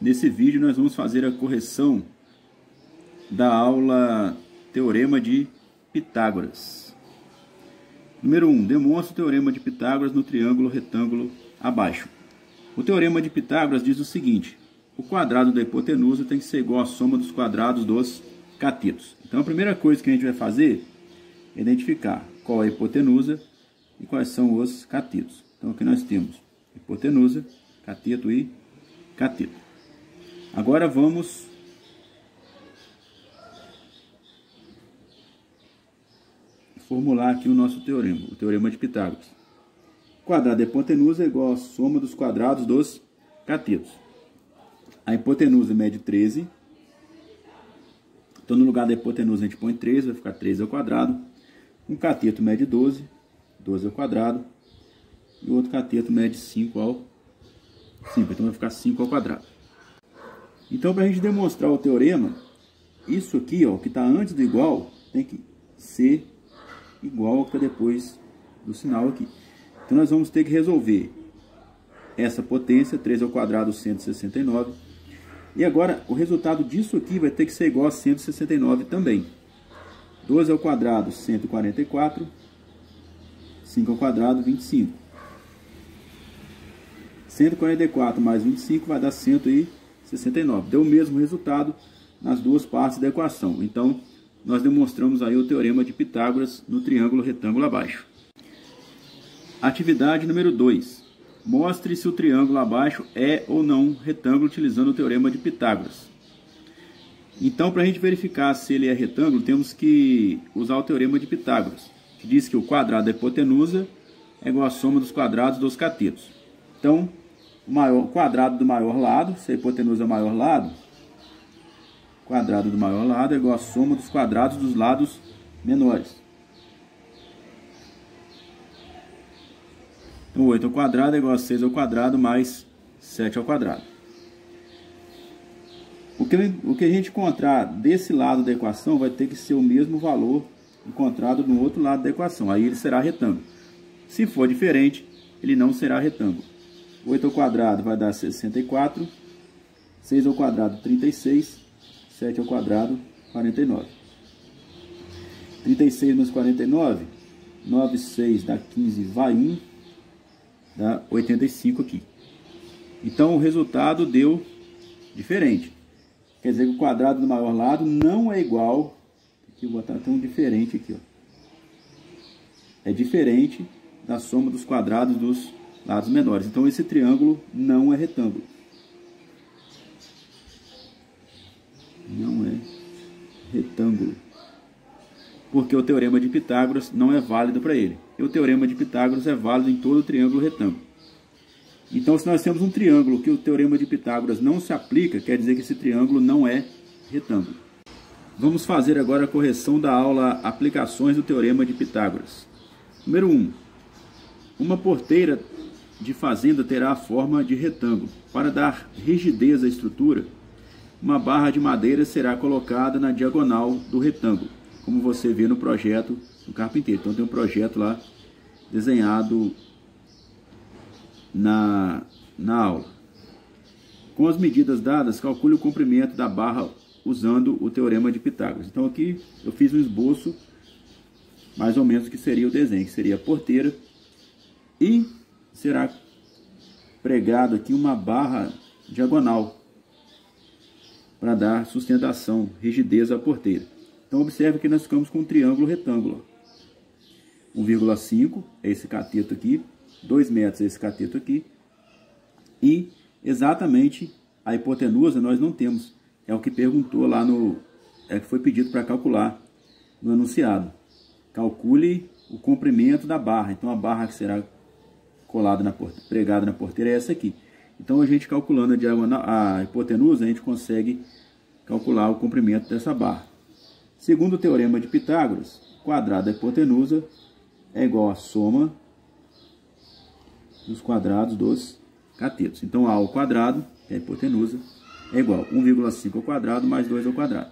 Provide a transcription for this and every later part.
Nesse vídeo nós vamos fazer a correção da aula Teorema de Pitágoras. Número 1. Demonstra o Teorema de Pitágoras no triângulo retângulo abaixo. O Teorema de Pitágoras diz o seguinte: o quadrado da hipotenusa tem que ser igual à soma dos quadrados dos catetos. Então a primeira coisa que a gente vai fazer é identificar qual é a hipotenusa e quais são os catetos. Então aqui nós temos hipotenusa, cateto e cateto. Agora vamos formular aqui o nosso teorema, o Teorema de Pitágoras. O quadrado da hipotenusa é igual à soma dos quadrados dos catetos. A hipotenusa mede 13. Então no lugar da hipotenusa a gente põe 13, vai ficar 13 ao quadrado. Um cateto mede 12, 12 ao quadrado. E o outro cateto mede 5 ao 5, então vai ficar 5 ao quadrado. Então, para a gente demonstrar o teorema, isso aqui, ó, que está antes do igual, tem que ser igual ao que está depois do sinal aqui. Então, nós vamos ter que resolver essa potência, 13 ao quadrado, 169. E agora, o resultado disso aqui vai ter que ser igual a 169 também. 12 ao quadrado, 144. 5 ao quadrado, 25. 144 mais 25 vai dar 169. Deu o mesmo resultado nas duas partes da equação. Então, nós demonstramos aí o Teorema de Pitágoras no triângulo retângulo abaixo. Atividade número 2. Mostre se o triângulo abaixo é ou não retângulo utilizando o Teorema de Pitágoras. Então, para a gente verificar se ele é retângulo, temos que usar o Teorema de Pitágoras, que diz que o quadrado da hipotenusa é igual à soma dos quadrados dos catetos. Então, o quadrado do maior lado, se a hipotenusa é o maior lado, o quadrado do maior lado é igual à soma dos quadrados dos lados menores. Então 8 ao quadrado é igual a 6 ao quadrado mais 7 ao quadrado. O que a gente encontrar desse lado da equação vai ter que ser o mesmo valor encontrado no outro lado da equação. Aí ele será retângulo. Se for diferente, ele não será retângulo. 8 ao quadrado vai dar 64, 6 ao quadrado 36, 7 ao quadrado 49. 36 menos 49, 9, 6 dá 15, vai 1, dá 85 aqui. Então o resultado deu diferente. Quer dizer que o quadrado do maior lado não é igual, aqui eu vou botar tão diferente aqui, ó. É diferente da soma dos quadrados dos lados menores. Então esse triângulo não é retângulo. Não é retângulo. Porque o Teorema de Pitágoras não é válido para ele. E o Teorema de Pitágoras é válido em todo triângulo retângulo. Então se nós temos um triângulo que o Teorema de Pitágoras não se aplica, quer dizer que esse triângulo não é retângulo. Vamos fazer agora a correção da aula Aplicações do Teorema de Pitágoras. Número 1. Uma porteira de fazenda terá a forma de retângulo. Para dar rigidez à estrutura, uma barra de madeira será colocada na diagonal do retângulo, como você vê no projeto do carpinteiro. Então tem um projeto lá desenhado na aula. Com as medidas dadas, calcule o comprimento da barra usando o Teorema de Pitágoras. Então aqui eu fiz um esboço mais ou menos que seria o desenho, que seria a porteira, e será pregado aqui uma barra diagonal para dar sustentação, rigidez à porteira. Então observe que nós ficamos com um triângulo retângulo. 1,5 é esse cateto aqui, 2 metros é esse cateto aqui, e exatamente a hipotenusa nós não temos. É o que perguntou lá que foi pedido para calcular no enunciado. Calcule o comprimento da barra. Então a barra que será pregada na porteira é essa aqui. Então a gente calculando a hipotenusa, a gente consegue calcular o comprimento dessa barra. Segundo o Teorema de Pitágoras, o quadrado da hipotenusa é igual à soma dos quadrados dos catetos. Então A ao quadrado, que é a hipotenusa, é igual a 1,5 ao quadrado mais 2 ao quadrado.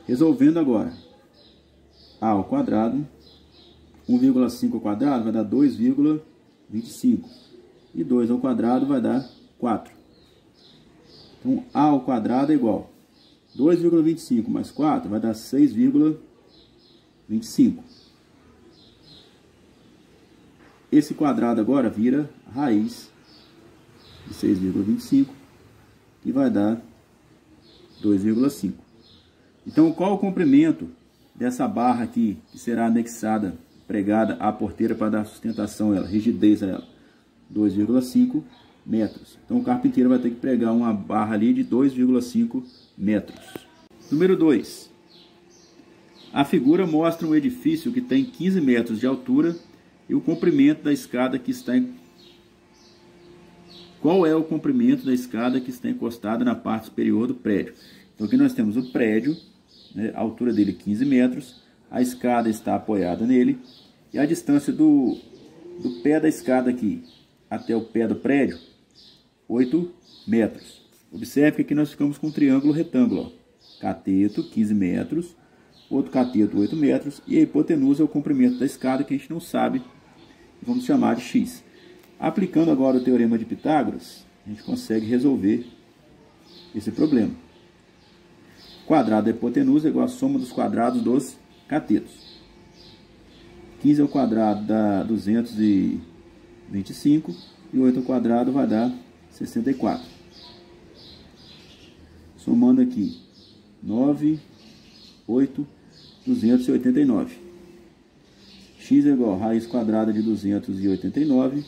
Resolvendo agora, A ao quadrado, 1,5 ao quadrado vai dar 2,25. E 2 ao quadrado vai dar 4. Então, A ao quadrado é igual 2,25 mais 4 vai dar 6,25. Esse quadrado agora vira raiz de 6,25 e vai dar 2,5. Então, qual o comprimento dessa barra aqui, que será anexada, pregada à porteira para dar sustentação a ela, rigidez a ela? 2,5 metros. Então, o carpinteiro vai ter que pregar uma barra ali de 2,5 metros. Número 2. A figura mostra um edifício que tem 15 metros de altura e o comprimento da escada que está em... Qual é o comprimento da escada que está encostada na parte superior do prédio? Então, aqui nós temos o prédio, né, a altura dele é 15 metros, a escada está apoiada nele, e a distância do pé da escada aqui até o pé do prédio, 8 metros. Observe que aqui nós ficamos com um triângulo retângulo, ó. Cateto, 15 metros, outro cateto, 8 metros, e a hipotenusa é o comprimento da escada, que a gente não sabe, vamos chamar de x. Aplicando agora o teorema de Pitágoras, a gente consegue resolver esse problema. Quadrado da hipotenusa é igual à soma dos quadrados dos catetos. 15 ao quadrado dá 225 e 8 ao quadrado vai dar 64. Somando aqui 9, 8, 289. X é igual a raiz quadrada de 289,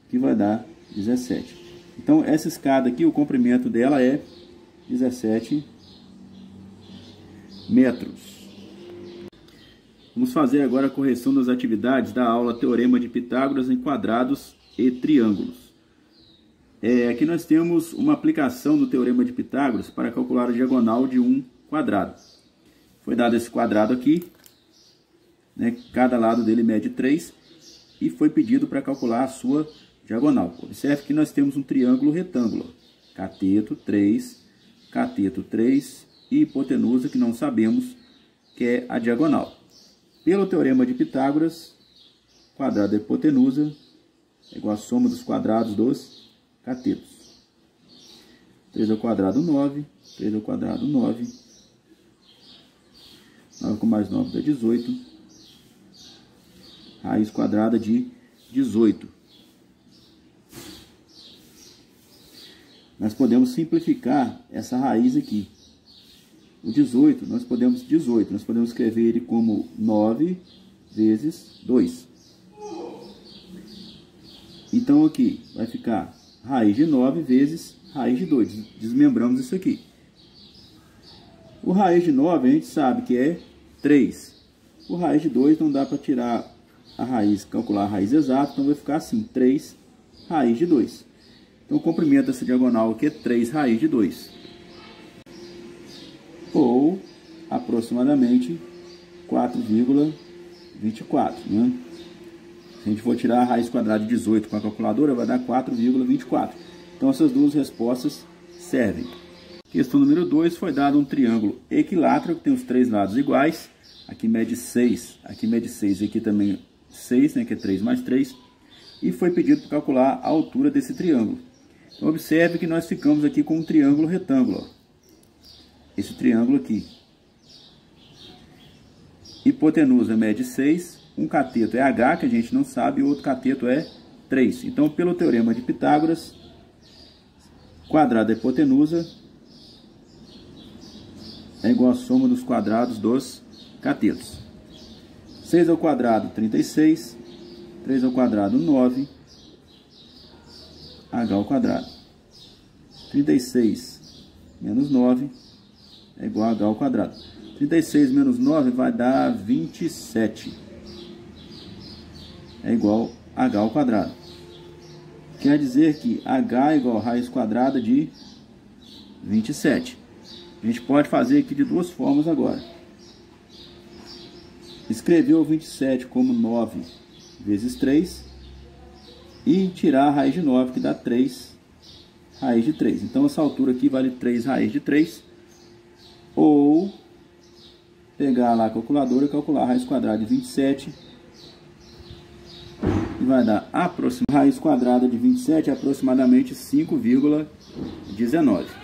que vai dar 17. Então, essa escada aqui, o comprimento dela é 17 metros. Vamos fazer agora a correção das atividades da aula Teorema de Pitágoras em quadrados e triângulos. Aqui nós temos uma aplicação do Teorema de Pitágoras para calcular a diagonal de um quadrado. Foi dado esse quadrado aqui, né, cada lado dele mede 3, e foi pedido para calcular a sua diagonal. Observe que nós temos um triângulo retângulo, cateto 3 e hipotenusa, que não sabemos, que é a diagonal. Pelo teorema de Pitágoras, quadrado da hipotenusa é igual à soma dos quadrados dos catetos. 3 ao quadrado 9, 3 ao quadrado 9, 9 com mais 9 dá 18, raiz quadrada de 18. Nós podemos simplificar essa raiz aqui. O 18, nós podemos escrever ele como 9 vezes 2. Então aqui vai ficar raiz de 9 vezes raiz de 2. Desmembramos isso aqui. O raiz de 9 a gente sabe que é 3. O raiz de 2 não dá para tirar a raiz, calcular a raiz exata, então vai ficar assim, 3 raiz de 2. Então o comprimento dessa diagonal aqui é 3 raiz de 2. Ou aproximadamente 4,24, né? Se a gente for tirar a raiz quadrada de 18 com a calculadora, vai dar 4,24. Então essas duas respostas servem. Questão número 2, foi dado um triângulo equilátero que tem os três lados iguais. Aqui mede 6, aqui mede 6 e aqui também 6, né, que é 3 mais 3. E foi pedido para calcular a altura desse triângulo. Então observe que nós ficamos aqui com um triângulo retângulo, ó. Esse triângulo aqui. Hipotenusa mede 6, um cateto é H, que a gente não sabe, e o outro cateto é 3. Então, pelo teorema de Pitágoras, quadrado da hipotenusa é igual à soma dos quadrados dos catetos. 6 ao quadrado, 36. 3 ao quadrado, 9. H ao quadrado. 36 menos 9 é igual a H ao quadrado. 36 menos 9 vai dar 27. É igual a H ao quadrado. Quer dizer que H é igual a raiz quadrada de 27. A gente pode fazer aqui de duas formas agora. Escrever o 27 como 9 vezes 3 e tirar a raiz de 9, que dá 3 raiz de 3. Então essa altura aqui vale 3 raiz de 3. Ou pegar lá a calculadora e calcular a raiz quadrada de 27 vai dar raiz quadrada de 27 aproximadamente 5,19.